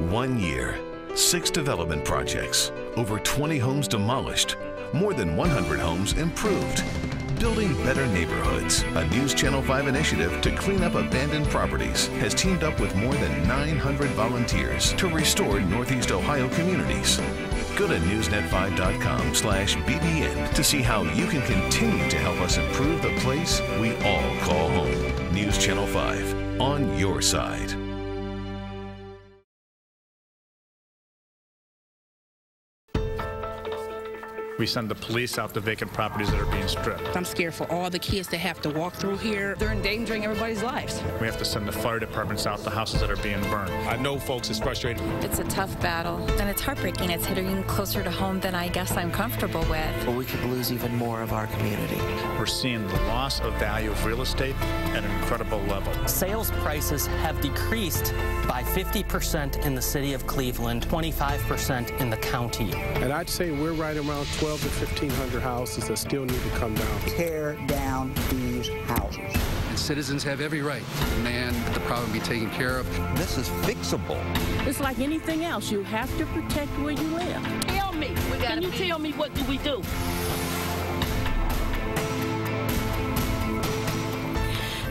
1 year, 6 development projects, over 20 homes demolished, more than 100 homes improved. Building Better Neighborhoods, a News Channel 5 initiative to clean up abandoned properties, has teamed up with more than 900 volunteers to restore Northeast Ohio communities. Go to newsnet5.com/BBN to see how you can continue to help us improve the place we all call home. News Channel 5, on your side. We send the police out to vacant properties that are being stripped. I'm scared for all the kids that have to walk through here. They're endangering everybody's lives. We have to send the fire departments out to houses that are being burned. I know folks is frustrated. It's a tough battle, and it's heartbreaking. It's hitting closer to home than I guess I'm comfortable with. Well, we could lose even more of our community. We're seeing the loss of value of real estate at an incredible level. Sales prices have decreased by 50% in the city of Cleveland, 25% in the county. And I'd say we're right around 12 to 1,500 houses that still need to come down. Tear down these houses. And citizens have every right to demand the problem be taken care of. This is fixable. It's like anything else. You have to protect where you live. Tell me. Can you tell me what do we do?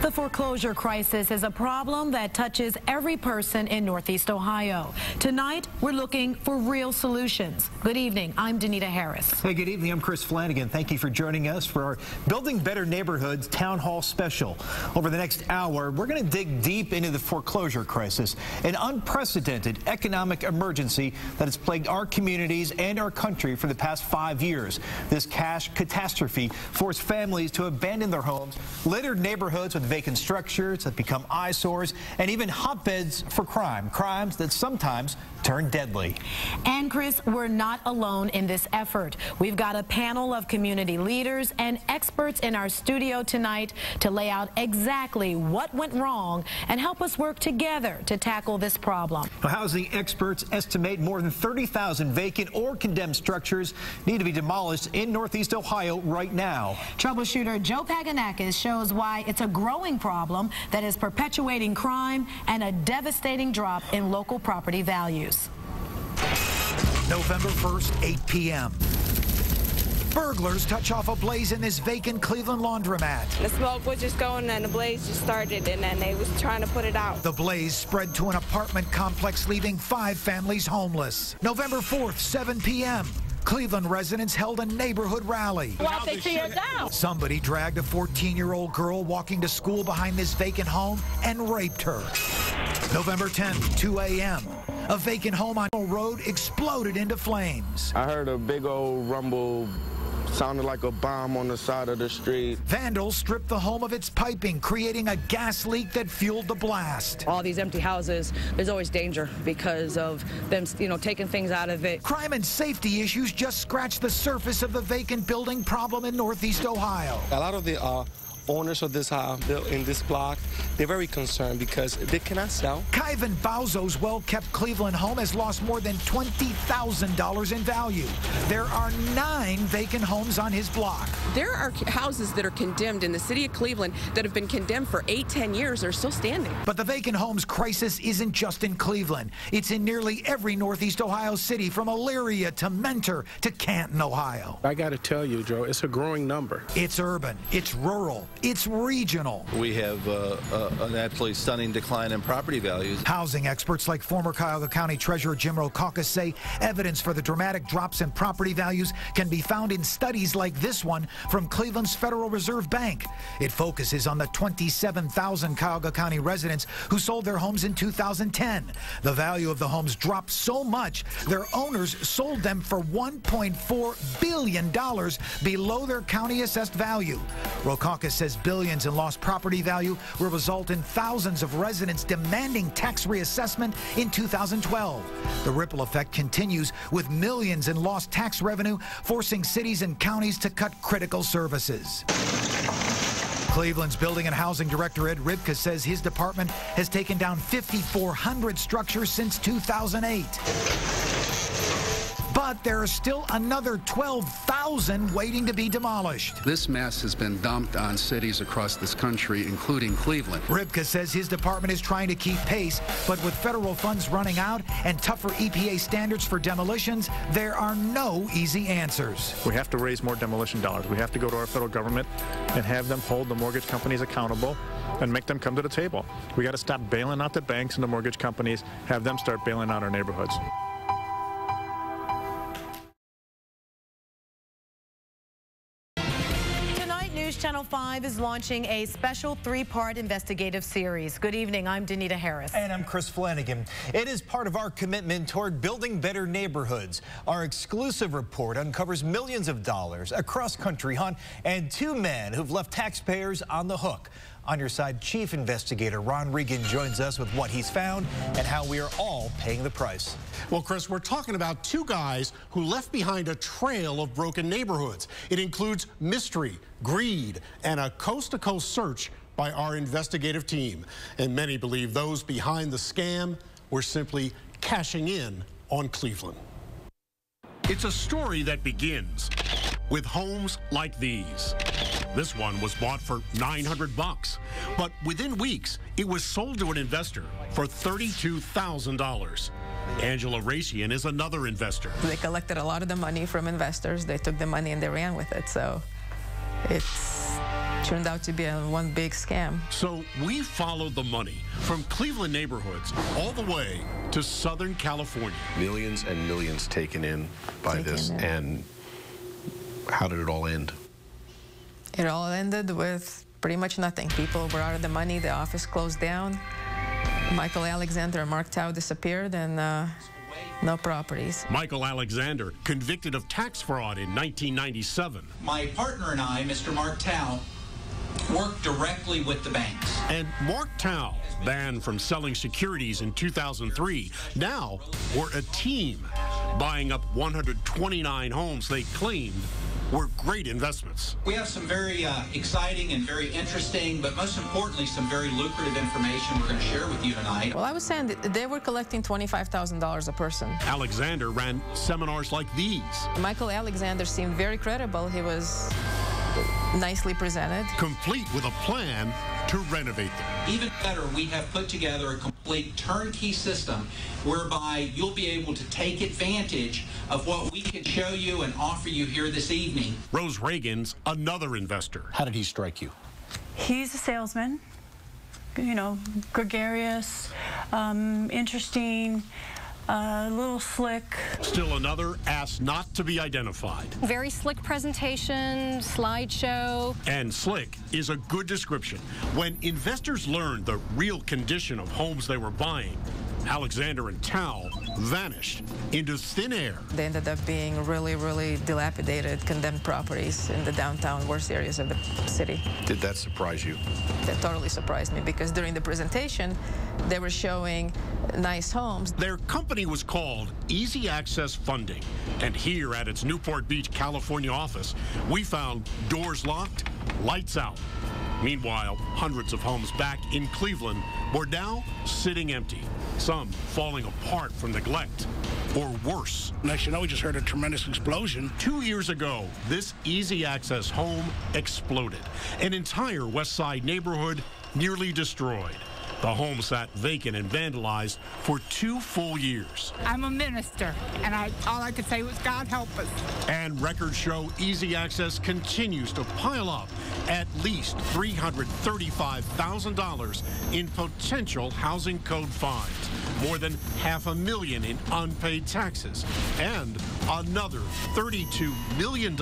The foreclosure crisis is a problem that touches every person in Northeast Ohio. Tonight, we're looking for real solutions. Good evening. I'm Danita Harris. Hey, good evening. I'm Chris Flanagan. Thank you for joining us for our Building Better Neighborhoods Town Hall Special. Over the next hour, we're going to dig deep into the foreclosure crisis, an unprecedented economic emergency that has plagued our communities and our country for the past 5 years. This cash catastrophe forced families to abandon their homes, littered neighborhoods with vacant structures that become eyesores, and even hotbeds for crime, crimes that sometimes turn deadly. And Chris, we're not alone in this effort. We've got a panel of community leaders and experts in our studio tonight to lay out exactly what went wrong and help us work together to tackle this problem. Housing experts estimate more than 30,000 vacant or condemned structures need to be demolished in Northeast Ohio right now. Troubleshooter Joe Paganakis shows why it's a growing problem that is perpetuating crime and a devastating drop in local property values. November 1st, 8 p.m. Burglars touch off a blaze in this vacant Cleveland laundromat. The smoke was just going and the blaze just started, and then they was trying to put it out. The blaze spread to an apartment complex, leaving 5 families homeless. November 4th, 7 p.m. Cleveland residents held a neighborhood rally. Why'd they tear it down? Somebody dragged a 14-year-old girl walking to school behind this vacant home and raped her. November 10th, 2 a.m. A vacant home on Road exploded into flames. I heard a big old rumble. Sounded like a bomb on the side of the street. Vandals stripped the home of its piping, creating a gas leak that fueled the blast. All these empty houses, there's always danger because of them, taking things out of it. Crime and safety issues just scratched the surface of the vacant building problem in Northeast Ohio. A lot of the owners of this house in this block, they're very concerned because they cannot sell. Kyvan Bauzo's well-kept Cleveland home has lost more than $20,000 in value. There are 9 vacant homes on his block. There are houses that are condemned in the city of Cleveland that have been condemned for 8-10 years are still standing. But the vacant homes crisis isn't just in Cleveland. It's in nearly every Northeast Ohio city, from Elyria to Mentor to Canton, Ohio. I got to tell you, Joe, it's a growing number. It's urban, it's rural, it's regional. We have an absolutely stunning decline in property values. Housing experts like former Cuyahoga County Treasurer Jim Rokakis say evidence for the dramatic drops in property values can be found in studies like this one from Cleveland's Federal Reserve Bank. It focuses on the 27,000 Cuyahoga County residents who sold their homes in 2010. The value of the homes dropped so much, their owners sold them for $1.4 billion below their county assessed value. Rokakis says billions in lost property value will result in thousands of residents demanding tax reassessment in 2012. The ripple effect continues, with millions in lost tax revenue forcing cities and counties to cut critical services. Cleveland's Building and Housing Director Ed Ribka says his department has taken down 5,400 structures since 2008. but there are still another 12,000 waiting to be demolished. This mess has been dumped on cities across this country, including Cleveland. Rybka says his department is trying to keep pace, but with federal funds running out and tougher EPA standards for demolitions, there are no easy answers. We have to raise more demolition dollars. We have to go to our federal government and have them hold the mortgage companies accountable and make them come to the table. We got to stop bailing out the banks and the mortgage companies, have them start bailing out our neighborhoods. News Channel 5 is launching a special 3-part investigative series. Good evening, I'm Danita Harris. And I'm Chris Flanagan. It is part of our commitment toward building better neighborhoods. Our exclusive report uncovers millions of dollars, a cross-country hunt, and 2 men who've left taxpayers on the hook. On your side, Chief Investigator Ron Regan joins us with what he's found and how we are all paying the price. Well, Chris, we're talking about 2 guys who left behind a trail of broken neighborhoods. It includes mystery, greed, and a coast-to-coast search by our investigative team. And many believe those behind the scam were simply cashing in on Cleveland. It's a story that begins with homes like these. This one was bought for $900, but within weeks, it was sold to an investor for $32,000. Angela Racian is another investor. They collected a lot of the money from investors. They took the money and they ran with it. So it's turned out to be one big scam. So we followed the money from Cleveland neighborhoods all the way to Southern California. Millions and millions taken in by this. And how did it all end? It all ended with pretty much nothing. People were out of the money. The office closed down. Michael Alexander and Mark Tao disappeared, and no properties. Michael Alexander, convicted of tax fraud in 1997. My partner and I, Mr. Mark Tao, worked directly with the banks. And Mark Tao, banned from selling securities in 2003, now were a team buying up 129 homes they claimed were great investments. We have some very exciting and very interesting, but most importantly, some very lucrative information we're going to share with you tonight. Well, I was saying that they were collecting $25,000 a person. Alexander ran seminars like these. Michael Alexander seemed very credible. He was nicely presented. Complete with a plan to renovate them. Even better, we have put together a complete turnkey system whereby you'll be able to take advantage of what we can show you and offer you here this evening. Rose Reagan's another investor. How did he strike you? He's a salesman, you know, gregarious, interesting, a little slick. Still another asked not to be identified. Very slick presentation, slideshow. And slick is a good description. When investors learned the real condition of homes they were buying, Alexander and Tao vanished into thin air. They ended up being really, really dilapidated, condemned properties in the downtown worst areas of the city. Did that surprise you? That totally surprised me, because during the presentation, they were showing nice homes. Their company was called Easy Access Funding. And here at its Newport Beach, California office, we found doors locked, lights out. Meanwhile, hundreds of homes back in Cleveland were now sitting empty, some falling apart from neglect, or worse. Next you know, we just heard a tremendous explosion. 2 years ago, this Easy Access home exploded. An entire West Side neighborhood nearly destroyed. The home sat vacant and vandalized for 2 full years. I'm a minister, and all I could say was, God help us. And records show Easy Access continues to pile up at least $335,000 in potential housing code fines, more than $500,000 in unpaid taxes, and another $32 million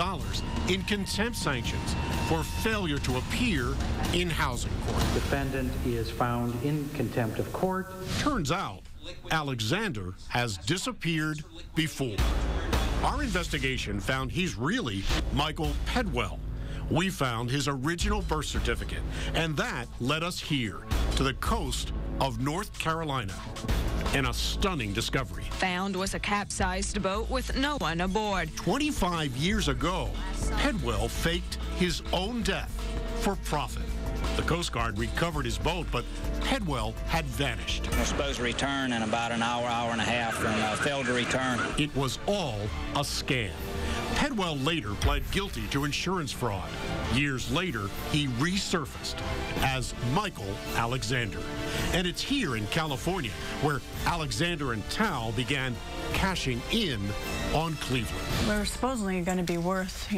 in contempt sanctions for failure to appear in housing court. Defendant is found in contempt of court. Turns out, Alexander has disappeared before. Our investigation found he's really Michael Pedwell. We found his original birth certificate, and that led us here to the coast of North Carolina. And a stunning discovery. Found was a capsized boat with no one aboard. 25 years ago, Pedwell faked his own death for profit. The Coast Guard recovered his boat, but Pedwell had vanished. We're supposed to return in about an hour, hour and a half, and failed to return. It was all a scam. Pedwell later pled guilty to insurance fraud. Years later, he resurfaced as Michael Alexander. And it's here in California where Alexander and Tao began cashing in on Cleveland. They're supposedly going to be worth,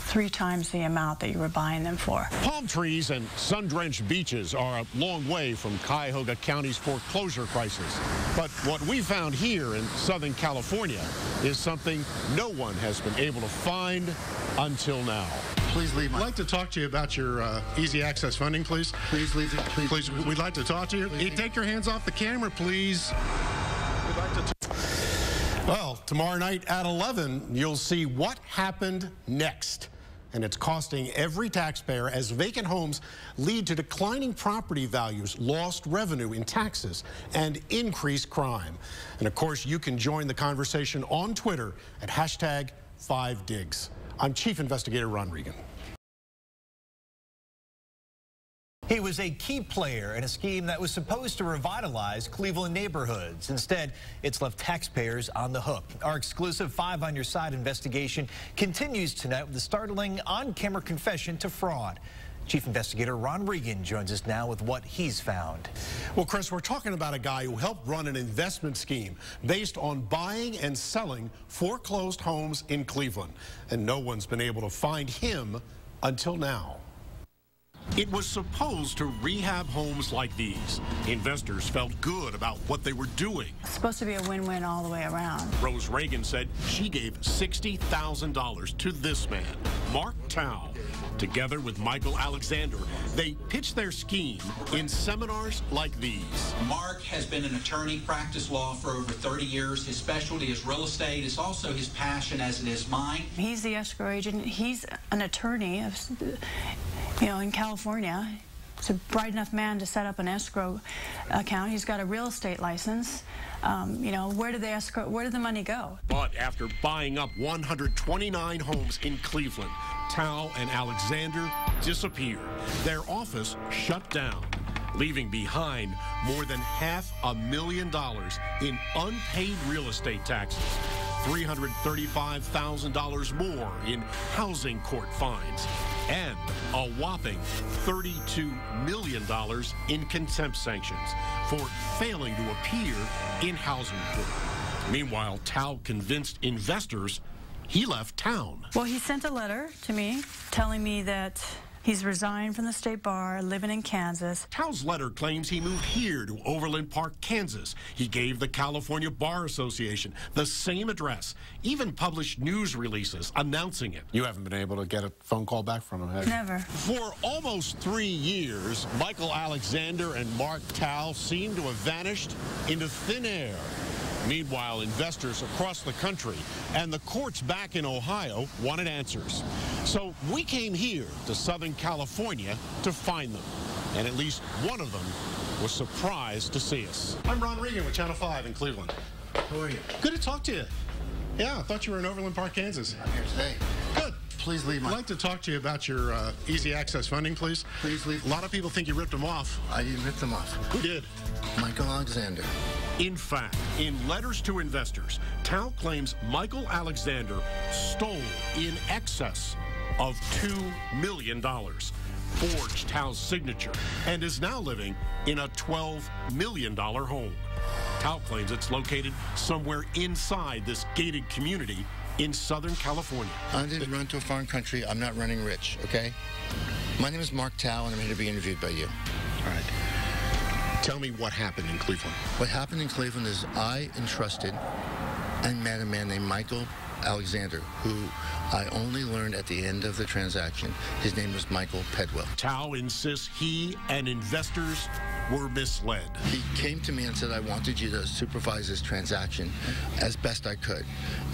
3 times the amount that you were buying them for. Palm trees and sun-drenched beaches are a long way from Cuyahoga County's foreclosure crisis. But what we found here in Southern California is something no one has been able to find until now. Please leave. I'd like to talk to you about your easy access funding, please. Please leave. Please, we'd like to talk to you. Hey, take your hands off the camera, please. We'd like to. Well, tomorrow night at 11, you'll see what happened next. And it's costing every taxpayer as vacant homes lead to declining property values, lost revenue in taxes, and increased crime. And of course, you can join the conversation on Twitter at #5Digs. I'm Chief Investigator Ron Regan. He was a key player in a scheme that was supposed to revitalize Cleveland neighborhoods. Instead, it's left taxpayers on the hook. Our exclusive 5 on Your Side investigation continues tonight with a startling on-camera confession to fraud. Chief Investigator Ron Regan joins us now with what he's found. Well, Chris, we're talking about a guy who helped run an investment scheme based on buying and selling foreclosed homes in Cleveland. And no one's been able to find him until now. It was supposed to rehab homes like these. Investors felt good about what they were doing. It's supposed to be a win-win all the way around. Rose Reagan said she gave $60,000 to this man, Mark Tao. Together with Michael Alexander, they pitched their scheme in seminars like these. Mark has been an attorney, practiced law for over 30 years. His specialty is real estate. It's also his passion as it is mine. He's the escrow agent. He's an attorney, in California. He's a bright enough man to set up an escrow account. He's got a real estate license. Where did the money go? But after buying up 129 homes in Cleveland, Tao and Alexander disappeared. Their office shut down, leaving behind more than $500,000 in unpaid real estate taxes, $335,000 more in housing court fines, and a whopping $32 million in contempt sanctions for failing to appear in housing court. Meanwhile, Tao convinced investors he left town. Well, he sent a letter to me telling me that he's resigned from the state bar, living in Kansas. Tao's letter claims he moved here to Overland Park, Kansas. He gave the California Bar Association the same address, even published news releases announcing it. You haven't been able to get a phone call back from him, have you? Never. For almost 3 years, Michael Alexander and Mark Tao seem to have vanished into thin air. Meanwhile, investors across the country and the courts back in Ohio wanted answers. So we came here to Southern California to find them. And at least one of them was surprised to see us. I'm Ron Regan with Channel 5 in Cleveland. How are you? Good to talk to you. Yeah, I thought you were in Overland Park, Kansas. I'm here today. Good. Please leave. I'd like to talk to you about your easy access funding, please. Please leave. A lot of people think you ripped them off. I didn't rip them off. Who did? Michael Alexander. In fact, in letters to investors, Tao claims Michael Alexander stole in excess of $2 million, forged Tao's signature, and is now living in a $12 million home. Tao claims it's located somewhere inside this gated community in Southern California. I didn't run to a foreign country. I'm not running rich, okay? My name is Mark Tao, and I'm here to be interviewed by you. All right. Tell me what happened in Cleveland. What happened in Cleveland is I entrusted and met a man named Michael Alexander, who I only learned at the end of the transaction. His name was Michael Pedwell. Tao insists he and investors were misled. He came to me and said, I wanted you to supervise this transaction as best I could.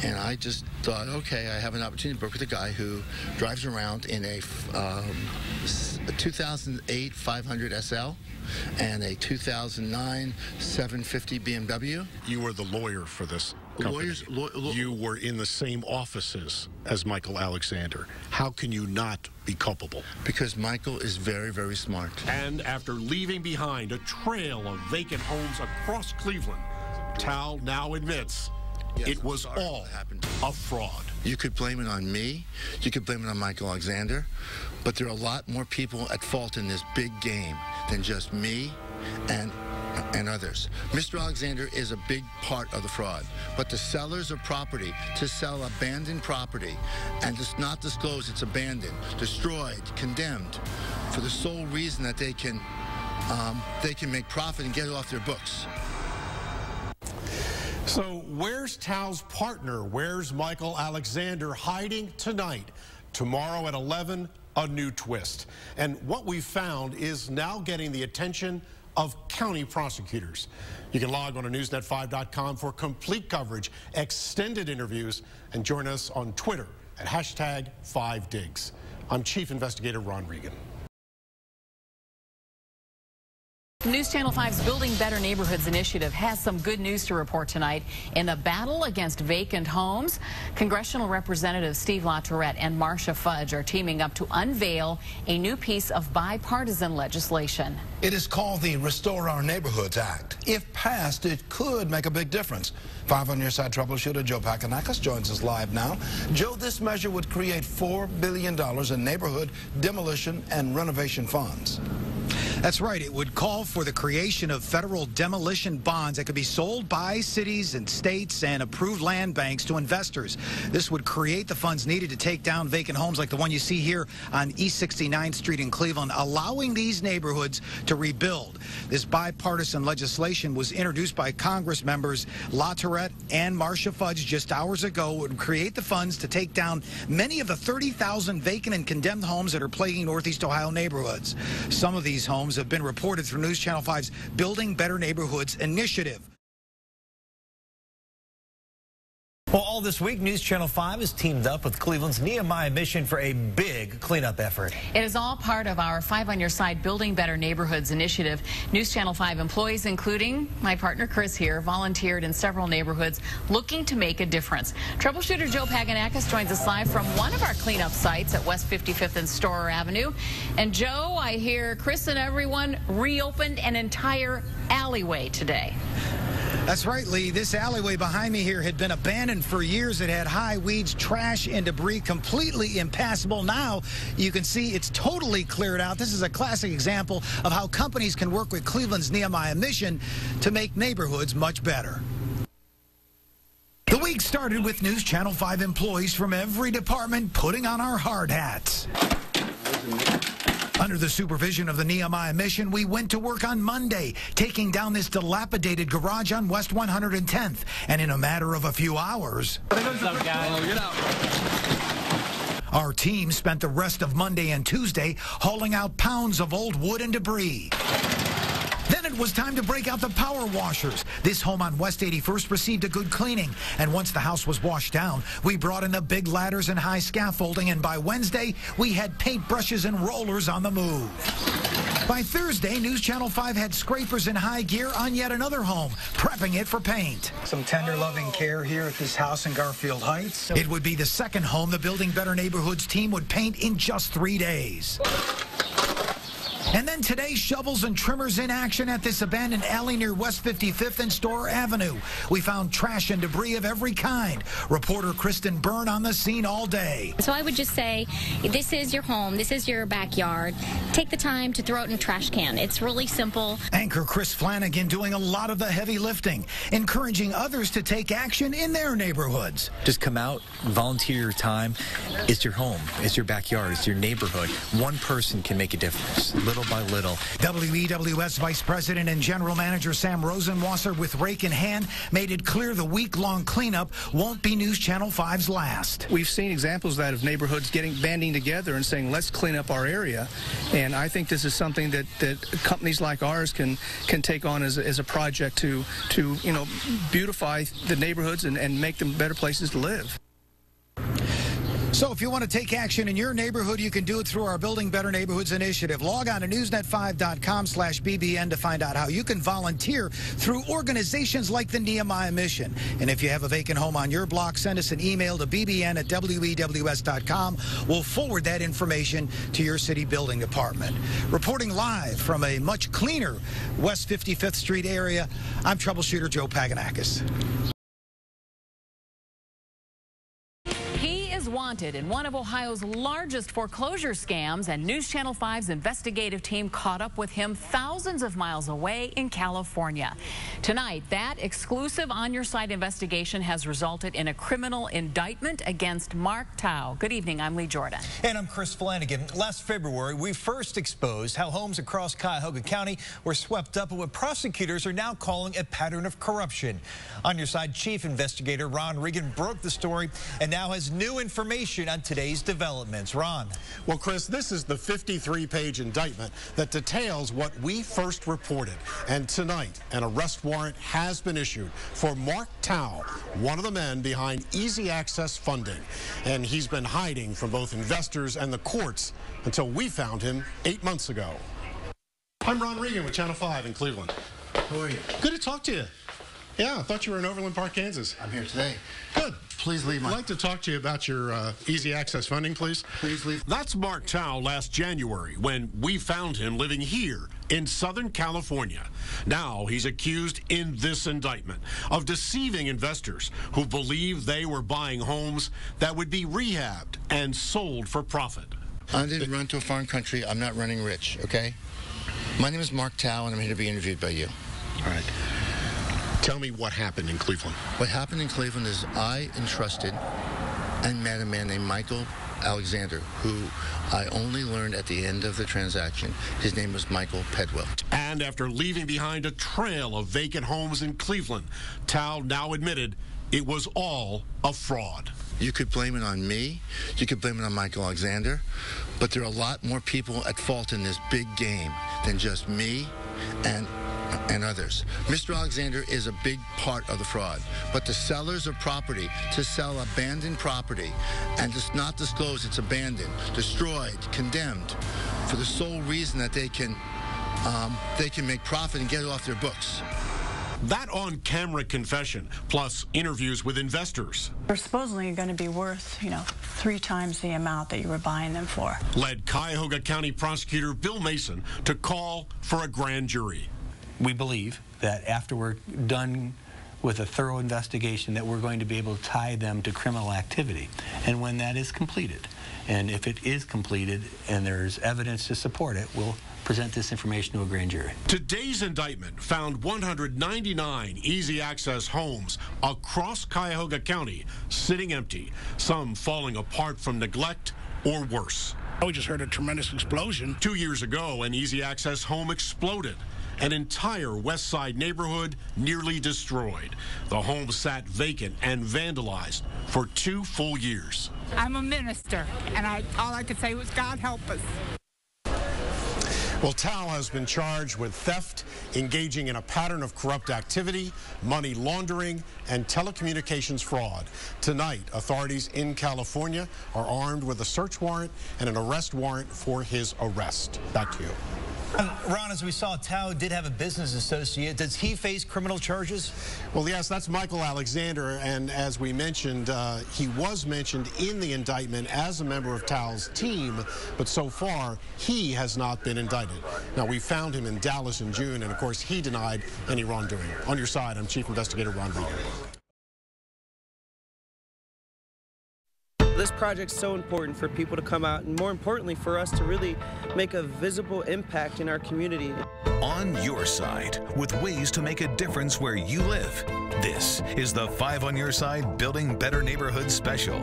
And I just thought, okay, I have an opportunity to work with a guy who drives around in a 2008 500 SL and a 2009 750 BMW. You were the lawyer for this company. You were in the same offices as Michael Alexander. How can you not be culpable? Because Michael is very, very smart. And after leaving behind a trail of vacant homes across Cleveland, Tal now admits it was all a fraud. You could blame it on me. You could blame it on Michael Alexander. But there are a lot more people at fault in this big game than just me and others. Mr. Alexander is a big part of the fraud. But the sellers of property to sell abandoned property and just not disclose it's abandoned, destroyed, condemned, for the sole reason that they can make profit and get it off their books. So where's Tal's partner? Where's Michael Alexander hiding tonight? Tomorrow at 11, a new twist. And what we found is now getting the attention of county prosecutors. You can log on to newsnet5.com for complete coverage, extended interviews, and join us on Twitter at #5Digs. I'm Chief Investigator Ron Regan. News Channel 5's Building Better Neighborhoods initiative has some good news to report tonight. In the battle against vacant homes, Congressional Representatives Steve LaTourette and Marcia Fudge are teaming up to unveil a new piece of bipartisan legislation. It is called the Restore Our Neighborhoods Act. If passed, it could make a big difference. 5 on your side troubleshooter Joe Pakanakis joins us live now. Joe, this measure would create $4 billion in neighborhood demolition and renovation funds. That's right. It would call for the creation of federal demolition bonds that could be sold by cities and states and approved land banks to investors. This would create the funds needed to take down vacant homes like the one you see here on East 69th Street in Cleveland, allowing these neighborhoods to rebuild. This bipartisan legislation was introduced by Congress members LaTourette and Marcia Fudge just hours ago. It would create the funds to take down many of the 30,000 vacant and condemned homes that are plaguing Northeast Ohio neighborhoods. Some of these homes have been reported through News Channel 5's Building Better Neighborhoods initiative. Well, all this week, News Channel 5 has teamed up with Cleveland's Nehemiah Mission for a big cleanup effort. It is all part of our 5 on Your Side Building Better Neighborhoods initiative. News Channel 5 employees, including my partner Chris here, volunteered in several neighborhoods looking to make a difference. Troubleshooter Joe Paganakis joins us live from one of our cleanup sites at West 55th and Storer Avenue. And Joe, I hear Chris and everyone reopened an entire alleyway today. That's right, Lee. This alleyway behind me here had been abandoned for years. It had high weeds, trash, and debris, completely impassable. Now you can see it's totally cleared out. This is a classic example of how companies can work with Cleveland's Nehemiah Mission to make neighborhoods much better. The week started with News Channel 5 employees from every department putting on our hard hats. Under the supervision of the Nehemiah Mission, we went to work on Monday, taking down this dilapidated garage on West 110th. And in a matter of a few hours, our team spent the rest of Monday and Tuesday hauling out pounds of old wood and debris. Then it was time to break out the power washers. This home on West 81st received a good cleaning. And once the house was washed down, we brought in the big ladders and high scaffolding. And by Wednesday, we had paintbrushes and rollers on the move. By Thursday, News Channel 5 had scrapers in high gear on yet another home, prepping it for paint. Some tender, loving care here at this house in Garfield Heights. It would be the second home the Building Better Neighborhoods team would paint in just 3 days. And then today, shovels and trimmers in action at this abandoned alley near West 55th and Storer Avenue. We found trash and debris of every kind. Reporter Kristen Byrne on the scene all day. So I would just say, this is your home, this is your backyard. Take the time to throw it in a trash can. It's really simple. Anchor Chris Flanagan doing a lot of the heavy lifting, encouraging others to take action in their neighborhoods. Just come out, volunteer your time. It's your home, it's your backyard, it's your neighborhood. One person can make a difference, little by little. WEWS Vice President and General Manager Sam Rosenwasser, with rake in hand, made it clear the week-long cleanup won't be News Channel 5's last. We've seen examples of that, of neighborhoods banding together and saying, let's clean up our area. And I think this is something that companies like ours can take on as a project to beautify the neighborhoods and make them better places to live. So if you want to take action in your neighborhood, you can do it through our Building Better Neighborhoods initiative. Log on to newsnet5.com/BBN to find out how you can volunteer through organizations like the Nehemiah Mission. And if you have a vacant home on your block, send us an email to bbn@wews.com. We'll forward that information to your city building department. Reporting live from a much cleaner West 55th Street area, I'm troubleshooter Joe Paganakis. Wanted in one of Ohio's largest foreclosure scams, and News Channel 5's investigative team caught up with him thousands of miles away in California. Tonight, that exclusive on-your-side investigation has resulted in a criminal indictment against Mark Tao. Good evening, I'm Lee Jordan. And I'm Chris Flanagan. Last February, we first exposed how homes across Cuyahoga County were swept up in what prosecutors are now calling a pattern of corruption. On-your-side Chief Investigator Ron Regan broke the story and now has new information on today's developments. Ron. Well, Chris, this is the 53-page indictment that details what we first reported. And tonight, an arrest warrant has been issued for Mark Tao, one of the men behind Easy Access funding. And he's been hiding from both investors and the courts until we found him 8 months ago. I'm Ron Regan with Channel 5 in Cleveland. How are you? Good to talk to you. Yeah, I thought you were in Overland Park, Kansas. I'm here today. Good. Please leave I'd like to talk to you about your Easy Access funding, please. Please leave. That's Mark Tao last January when we found him living here in Southern California. Now he's accused in this indictment of deceiving investors who believed they were buying homes that would be rehabbed and sold for profit. I didn't run to a foreign country. I'm not running rich, okay? My name is Mark Tao, and I'm here to be interviewed by you. All right. Tell me what happened in Cleveland. What happened in Cleveland is I entrusted and met a man named Michael Alexander, who I only learned at the end of the transaction. His name was Michael Pedwell. And after leaving behind a trail of vacant homes in Cleveland, Tao now admitted it was all a fraud. You could blame it on me. You could blame it on Michael Alexander. But there are a lot more people at fault in this big game than just me and others. Mr. Alexander is a big part of the fraud, but the sellers of property to sell abandoned property and just not disclose it's abandoned, destroyed, condemned, for the sole reason that they can make profit and get it off their books. That on-camera confession, plus interviews with investors, They're supposedly going to be worth, 3 times the amount that you were buying them for, led Cuyahoga County Prosecutor Bill Mason to call for a grand jury. We believe that after we're done with a thorough investigation that we're going to be able to tie them to criminal activity. And when that is completed, and if it is completed and there's evidence to support it, we'll present this information to a grand jury. Today's indictment found 199 easy access homes across Cuyahoga County sitting empty, some falling apart from neglect or worse. We just heard a tremendous explosion. 2 years ago, an easy access home exploded. An entire West Side neighborhood nearly destroyed. The home sat vacant and vandalized for 2 full years. I'm a minister, and all I could say was, God help us. Well, Tao has been charged with theft, engaging in a pattern of corrupt activity, money laundering, and telecommunications fraud. Tonight, authorities in California are armed with a search warrant and an arrest warrant for his arrest. Back to you. Ron, as we saw, Tao did have a business associate. Does he face criminal charges? Well, yes, that's Michael Alexander, and as we mentioned, he was mentioned in the indictment as a member of Tao's team, but so far, he has not been indicted. Now, we found him in Dallas in June, and of course, he denied any wrongdoing. On your side, I'm Chief Investigator Ron Regan. This project's so important for people to come out, and more importantly for us to really make a visible impact in our community. On your side, with ways to make a difference where you live. This is the 5 on Your Side Building Better Neighborhoods Special.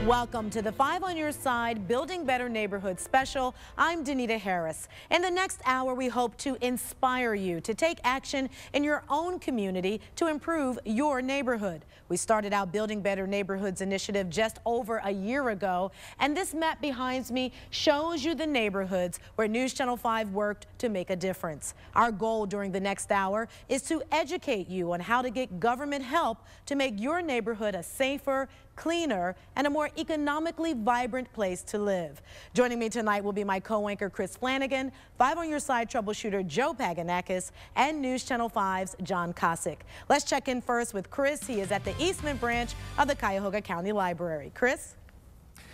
Welcome to the 5 on Your Side Building Better Neighborhoods Special. I'm Danita Harris. In the next hour, we hope to inspire you to take action in your own community to improve your neighborhood. We started our Building Better Neighborhoods initiative just over a year ago, and this map behind me shows you the neighborhoods where News Channel 5 worked to make a difference. Our goal during the next hour is to educate you on how to get government help to make your neighborhood a safer, cleaner, and a more economically vibrant place to live. Joining me tonight will be my co-anchor Chris Flanagan, 5 on Your Side troubleshooter Joe Paganakis, and News Channel 5's John Cosick. Let's check in first with Chris. He is at the Eastman branch of the Cuyahoga County Library. Chris?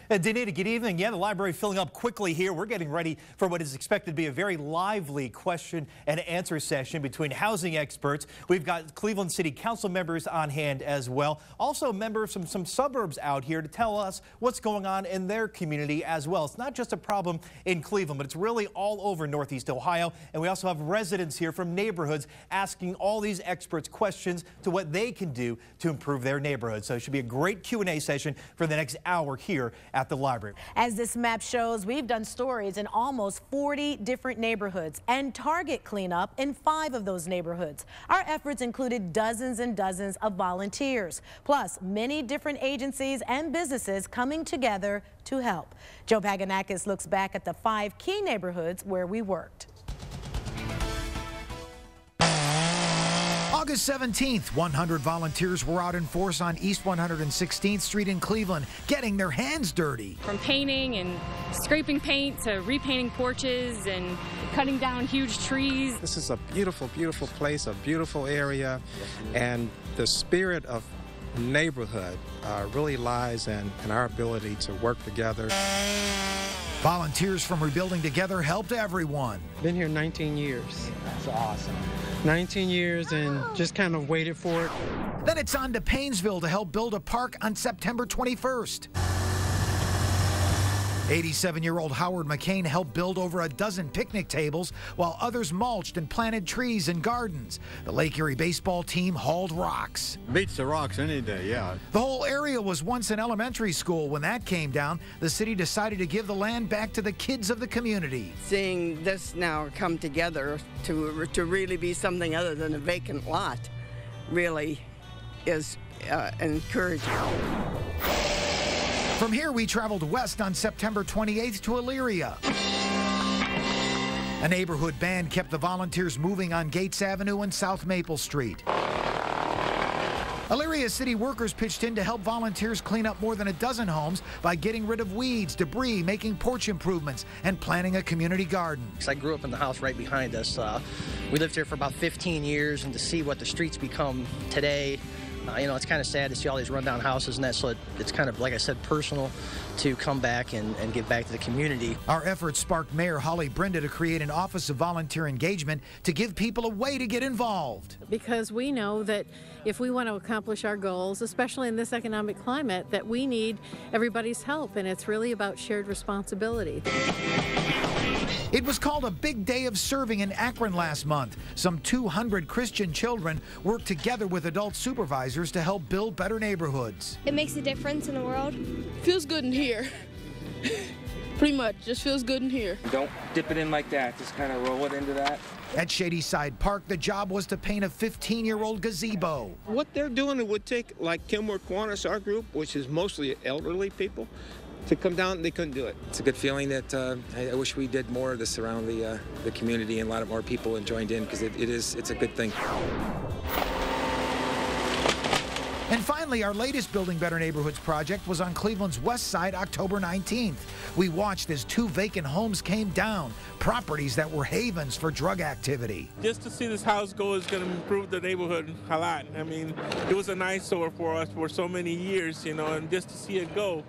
Danita, good evening. Yeah, the library filling up quickly here. We're getting ready for what is expected to be a very lively question and answer session between housing experts. We've got Cleveland City Council members on hand as well. Also members from some suburbs out here to tell us what's going on in their community as well. It's not just a problem in Cleveland, but it's really all over Northeast Ohio. And we also have residents here from neighborhoods asking all these experts questions to what they can do to improve their neighborhood. So it should be a great Q&A session for the next hour here at the library. As this map shows, we've done stories in almost 40 different neighborhoods and target cleanup in 5 of those neighborhoods. Our efforts included dozens and dozens of volunteers, plus many different agencies and businesses coming together to help. Joe Paganakis looks back at the 5 key neighborhoods where we worked. August 17th, 100 volunteers were out in force on East 116th Street in Cleveland, getting their hands dirty. From painting and scraping paint to repainting porches and cutting down huge trees. This is a beautiful, beautiful place, a beautiful area, and the spirit of neighborhood really lies in our ability to work together. Volunteers from Rebuilding Together helped everyone. Been here 19 years. That's awesome. 19 years and just kind of waited for it. Then it's on to Paynesville to help build a park on September 21st. 87-year-old Howard McCain helped build over a dozen picnic tables while others mulched and planted trees and gardens. The Lake Erie baseball team hauled rocks. Beats the rocks any day, yeah. The whole area was once an elementary school. When that came down, the city decided to give the land back to the kids of the community. Seeing this now come together to really be something other than a vacant lot really is encouraging. From here, we traveled west on September 28th to Elyria. A neighborhood band kept the volunteers moving on Gates Avenue and South Maple Street. Elyria city workers pitched in to help volunteers clean up more than a dozen homes by getting rid of weeds, debris, making porch improvements, and planting a community garden. I grew up in the house right behind us. We lived here for about 15 years, and to see what the streets become today, you know, it's kind of sad to see all these rundown houses and that, so it's kind of, like I said, personal to come back and give back to the community. Our efforts sparked Mayor Holly Brenda to create an Office of Volunteer Engagement to give people a way to get involved. Because we know that if we want to accomplish our goals, especially in this economic climate, that we need everybody's help, and it's really about shared responsibility. It was called a big day of serving in Akron last month. Some 200 Christian children worked together with adult supervisors to help build better neighborhoods. It makes a difference in the world. Feels good in here. Pretty much, just feels good in here. Don't dip it in like that, just kind of roll it into that. At Shady Side Park, the job was to paint a 15-year-old gazebo. What they're doing, it would take, like Kilmore Kiwanis, our group, which is mostly elderly people, to come down, they couldn't do it. It's a good feeling that I wish we did more of this around the community, and a lot more people joined in, because it's a good thing. And finally, our latest Building Better Neighborhoods project was on Cleveland's west side October 19th. We watched as 2 vacant homes came down, properties that were havens for drug activity. Just to see this house go is going to improve the neighborhood a lot. I mean, it was an eyesore for us for so many years, you know, and just to see it go,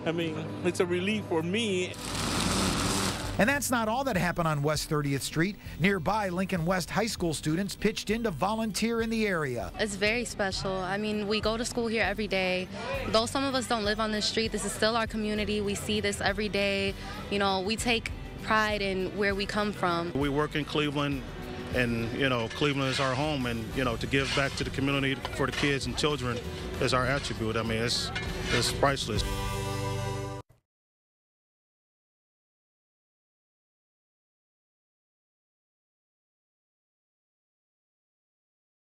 I mean, it's a relief for me. And that's not all that happened on West 30th Street. Nearby, Lincoln West High School students pitched in to volunteer in the area. It's very special. I mean, we go to school here every day. Though some of us don't live on this street, this is still our community. We see this every day. You know, we take pride in where we come from. We work in Cleveland, and, you know, Cleveland is our home, and, you know, to give back to the community for the kids and children is our attribute. I mean, it's priceless.